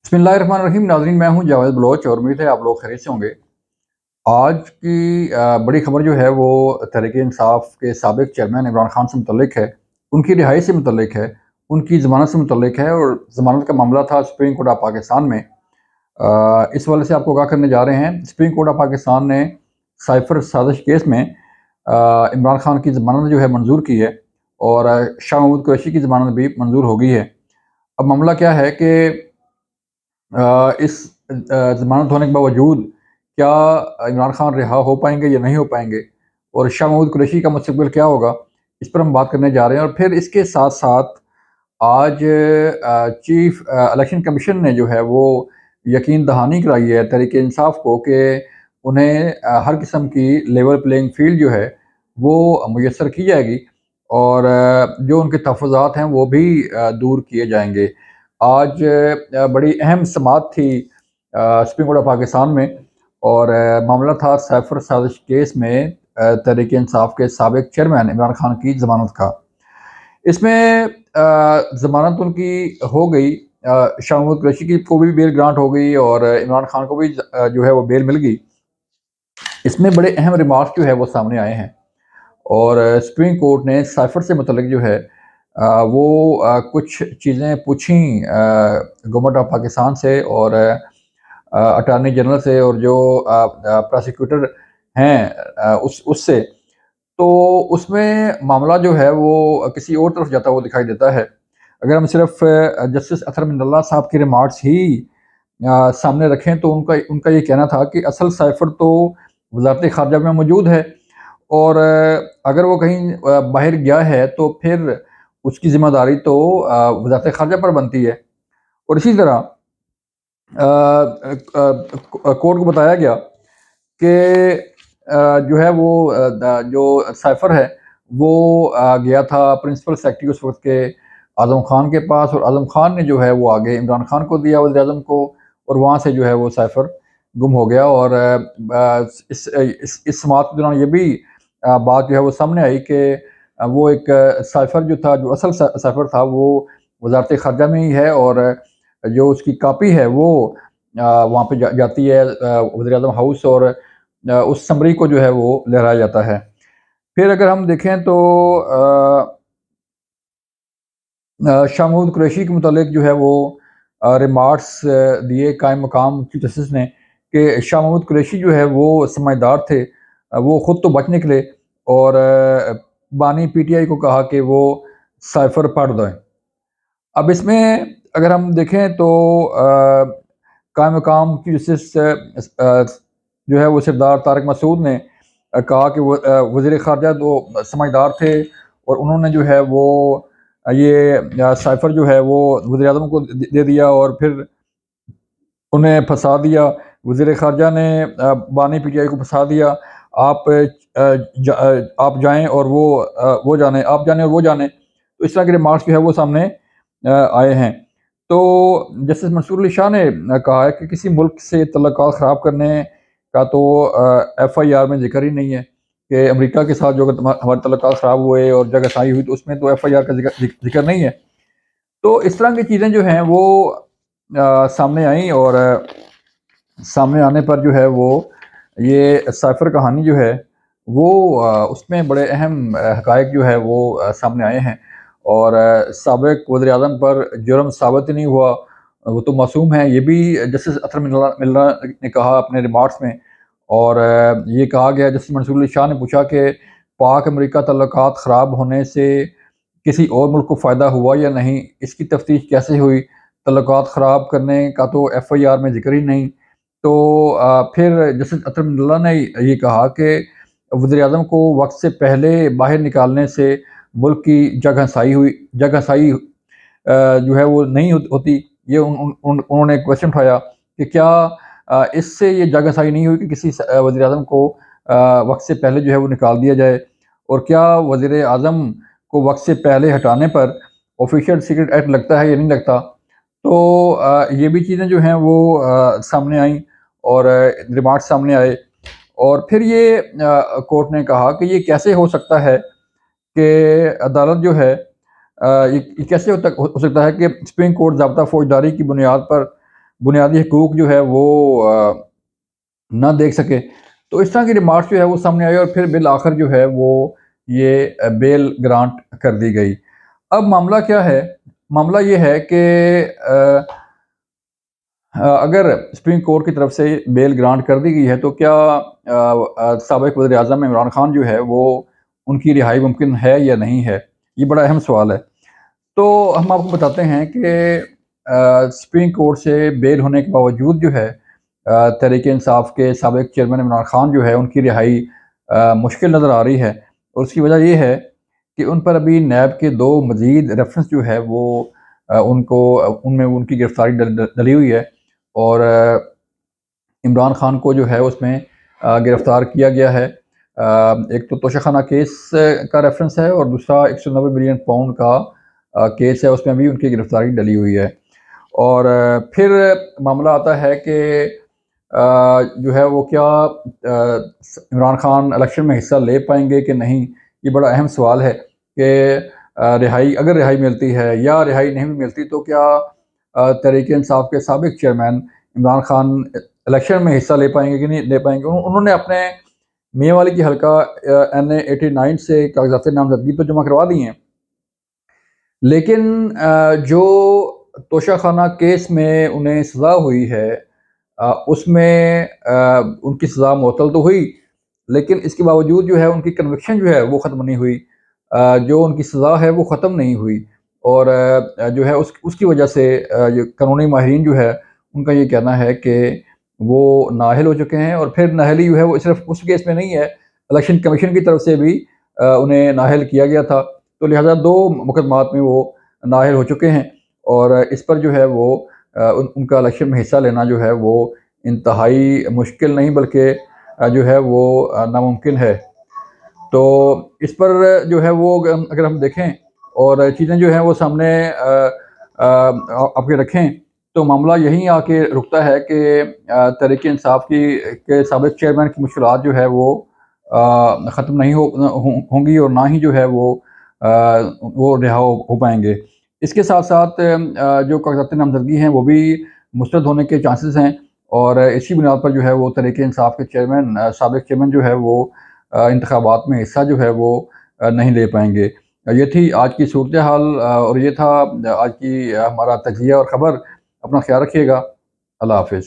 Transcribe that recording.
बिस्मिल्लाहिर्रहमानिर्रहीम। नाज़रीन, मैं हूं जावेद बलोच और उम्मीद है आप लोग खैरियत से होंगे। आज की बड़ी खबर जो है वो तहरीक-ए-इंसाफ के साबिक़ चेयरमैन इमरान खान से मुतल्लिक है, उनकी रिहाई से मुतल्लिक है, उनकी ज़मानत से मुतल्लिक है और ज़मानत का मामला था सुप्रीम कोर्ट ऑफ पाकिस्तान में। इस हवाले से आपको आगाह करने जा रहे हैं। सुप्रीम कोर्ट ऑफ पाकिस्तान ने साइफ़र साजिश केस में इमरान खान की ज़मानत जो है मंजूर की है और शाह महमूद कुरैशी की ज़मानत भी मंजूर हो गई है। अब मामला क्या है कि इस ज़मानत होने के बावजूद क्या इमरान खान रिहा हो पाएँगे या नहीं हो पाएँगे और शाह महमूद कुरैशी का मुस्तक़बिल क्या होगा, इस पर हम बात करने जा रहे हैं। और फिर इसके साथ-साथ आज चीफ़ इलेक्शन कमीशन ने जो है वो यकीन दहानी कराई है तहरीक-ए-इंसाफ को कि उन्हें हर किस्म की लेवल प्लेइंग फ़ील्ड जो है वो मुयस्सर की जाएगी और जो उनके तहफ़्फ़ुज़ात हैं वो भी दूर किए जाएँगे। आज बड़ी अहम समाअत थी सुप्रीम कोर्ट ऑफ पाकिस्तान में और मामला था साइफ़र साजिश केस में तहरीक-ए-इंसाफ के साबिक़ चेयरमैन इमरान खान की ज़मानत का। इसमें ज़मानत उनकी हो गई, शाह महमूद कुरैशी की को भी बेल ग्रांट हो गई और इमरान खान को भी जो है वो बेल मिल गई। इसमें बड़े अहम रिमार्क्स जो है वो सामने आए हैं और सुप्रीम कोर्ट ने साइफ़र से मुतल्लिक जो है वो कुछ चीज़ें पूछी गवर्नमेंट ऑफ पाकिस्तान से और अटॉर्नी जनरल से और जो प्रोसिक्यूटर हैं उससे। तो उसमें मामला जो है वो किसी और तरफ जाता हुआ दिखाई देता है। अगर हम सिर्फ़ जस्टिस अतहर मिनल्ला साहब की रिमार्क्स ही सामने रखें तो उनका उनका ये कहना था कि असल साइफ़र तो वज़ारत ख़ारजा में मौजूद है और अगर वो कहीं बाहर गया है तो फिर उसकी ज़िम्मेदारी तो वज़ारत ख़ारजा पर बनती है। और इसी तरह कोर्ट को बताया गया कि जो है वो जो साइफ़र है वो गया था प्रिंसिपल सेक्रेटरी उस वक़्त के आज़म खान के पास और आज़म खान ने जो है वो आगे इमरान खान को दिया, वज़ीर-ए-आज़म को, और वहाँ से जो है वो साइफ़र गुम हो गया। और इस समाअत के दौरान ये भी बात जो है वो सामने आई कि वो एक साइफ़र जो था, जो असल साइफ़र था वो वज़ारत ख़ारजा में ही है और जो उसकी कॉपी है वो वहाँ पे जाती है वज़ीर-ए-आज़म हाउस और उस समरी को जो है वो लहराया जाता है। फिर अगर हम देखें तो शाह महमूद कुरैशी के मुतालिक जो है वो रिमार्क्स दिए कायम मकाम चीफ जस्टिस ने कि शाह महमूद कुरैशी जो है वो समझदार थे। वो ख़ुद तो बच निकले और बानी पीटीआई को कहा कि वो साइफ़र पढ़ दें। अब इसमें अगर हम देखें तो कायम मकाम चीफ जस्टिस जो है वो सरदार तारिक मसूद ने कहा कि वो वज़ीर ख़ारजा तो समझदार थे और उन्होंने जो है वो ये साइफ़र जो है वो वज़ीर-ए-आज़म को दे दिया और फिर उन्हें फँसा दिया। वज़ीर ख़ारजा ने बानी पीटीआई को फँसा दिया। आप आप जाएँ और वो जाने, आप जाने और वो जाने। तो इस तरह के रिमार्क्स जो है वो सामने आए हैं। तो जस्टिस मंसूर अली शाह ने कहा है कि किसी मुल्क से तल्लुकात ख़राब करने का तो एफ़आईआर में ज़िक्र ही नहीं है कि अमेरिका के साथ जो अगर हमारे तल्लुकात ख़राब हुए और जगहसाई हुई तो उसमें तो एफ़आईआर का ज़िक्र नहीं है। तो इस तरह की चीज़ें जो हैं वो सामने आई और सामने आने पर जो है वो ये साइफ़र कहानी जो है वो उसमें बड़े अहम हक़ाइक़ जो है वो सामने आए हैं और साबिक़ वज़ीर-ए-आज़म पर जुर्म साबित ही नहीं हुआ, वो तो मासूम है। ये भी जस्टिस अतहर मिनल्ला ने कहा अपने रिमार्क्स में। और ये कहा गया, जस्टिस मंसूर अली शाह ने पूछा कि पाक अमेरिका तल्लुकात ख़राब होने से किसी और मुल्क को फ़ायदा हुआ या नहीं? इसकी तफ्तीश कैसे हुई? तल्लुकात ख़राब करने का तो एफ़आईआर में ज़िक्र ही नहीं। तो फिर जस्टिस अतहर मिनल्ला ने ये कहा कि वज़ीर-ए-आज़म को वक़्त से पहले बाहर निकालने से मुल्क की जगहसाई जो है वो नहीं होती। ये उन्होंने क्वेश्चन उठाया कि क्या इससे ये जगहसाई नहीं हुई कि किसी वज़ीर-ए-आज़म को वक़्त से पहले जो है वो निकाल दिया जाए? और क्या वज़ीर-ए-आज़म को वक़्त से पहले हटाने पर ऑफ़िशियल सीक्रेट एक्ट लगता है या नहीं लगता? तो ये भी चीज़ें जो हैं वो सामने आईं और रिमार्क्स सामने आए। और फिर ये कोर्ट ने कहा कि ये कैसे हो सकता है कि अदालत जो है ये कैसे हो सकता है कि सुप्रीम कोर्ट ज़ाब्ता फ़ौजदारी की बुनियाद पर بنیادی حقوق جو ہے وہ نہ دیکھ سکے۔ تو اس طرح کی ریمارکس جو ہے وہ سامنے آئی اور پھر بالآخر جو ہے وہ یہ بیل گرانٹ کر دی گئی۔ اب معاملہ کیا ہے؟ معاملہ یہ ہے کہ اگر سپریم کورٹ کی طرف سے بیل گرانٹ کر دی گئی ہے تو کیا سابق وزیر اعظم عمران خان جو ہے وہ ان کی رہائی ممکن ہے یا نہیں ہے؟ یہ بڑا اہم سوال ہے۔ تو ہم آپ کو بتاتے ہیں کہ سپریم کورٹ سے بیل ہونے کے باوجود جو ہے تحریک انصاف کے سابق چیئرمین عمران خان جو ہے ان کی رہائی مشکل نظر آ رہی ہے، اور اس کی وجہ یہ ہے کہ ان پر ابھی نیب کے 2 مزید ریفرنس جو ہے وہ ان میں ان کی گرفتاری ڈلی ہوئی ہے، اور عمران خان کو جو ہے اس میں گرفتار کیا گیا ہے۔ ایک تو توشہ خانہ کیس کا ریفرنس ہے، اور دوسرا 190 ملین پاؤنڈ کا کیس ہے، اس میں بھی ان کی گرفتاری ڈلی ہوئی ہے۔ اور پھر معاملہ آتا ہے کہ جو ہے وہ کیا عمران خان الیکشن میں حصہ لے پائیں گے کہ نہیں؟ یہ بڑا اہم سوال ہے کہ اگر رہائی ملتی ہے یا رہائی نہیں ملتی تو کیا تحریک انصاف کے سابق چیئرمین عمران خان الیکشن میں حصہ لے پائیں گے کہ نہیں لے پائیں گے؟ انہوں نے اپنے میاں والی کی حلقہ NA 89 سے کاغذات نامزدگی تو جمع کروا دی ہیں، لیکن جو توشہ خانہ کیس میں انہیں سزا ہوئی ہے اس میں ان کی سزا معطل تو ہوئی، لیکن اس کے باوجود جو ہے ان کی کنوکشن جو ہے وہ ختم نہیں ہوئی، جو ان کی سزا ہے وہ ختم نہیں ہوئی، اور جو ہے اس کی وجہ سے قانونی ماہرین جو ہے ان کا یہ کہنا ہے کہ وہ نااہل ہو چکے ہیں، اور پھر نااہلی جو ہے وہ صرف اس کیس میں نہیں ہے، الیکشن کمیشن کی طرف سے بھی انہیں نااہل کیا گیا تھا، تو لہٰذا 2 مقدمات میں وہ نااہل ہو چکے ہیں، اور اس پر جو ہے وہ ان کا الیکشن میں حصہ لینا جو ہے وہ انتہائی مشکل نہیں بلکہ جو ہے وہ ناممکن ہے۔ تو اس پر جو ہے وہ اگر ہم دیکھیں اور چیزیں جو ہیں وہ سامنے آپ کے رکھیں تو معاملہ یہیں آ کے رکتا ہے کہ تحریک انصاف کے سابق چیئرمین کی مشکلات جو ہے وہ ختم نہیں ہوں گی، اور نہ ہی جو ہے وہ رہا ہو پائیں گے۔ اس کے ساتھ ساتھ جو کاغذات نامزدگی ہیں وہ بھی مسترد ہونے کے چانسز ہیں، اور اسی بنیاد پر جو ہے وہ تحریک انصاف کے سابق چیئرمین جو ہے وہ انتخابات میں حصہ جو ہے وہ نہیں لے پائیں گے۔ یہ تھی آج کی صورتحال، اور یہ تھا آج کی ہمارا تجزیہ اور خبر۔ اپنا خیال رکھیے گا۔ اللہ حافظ۔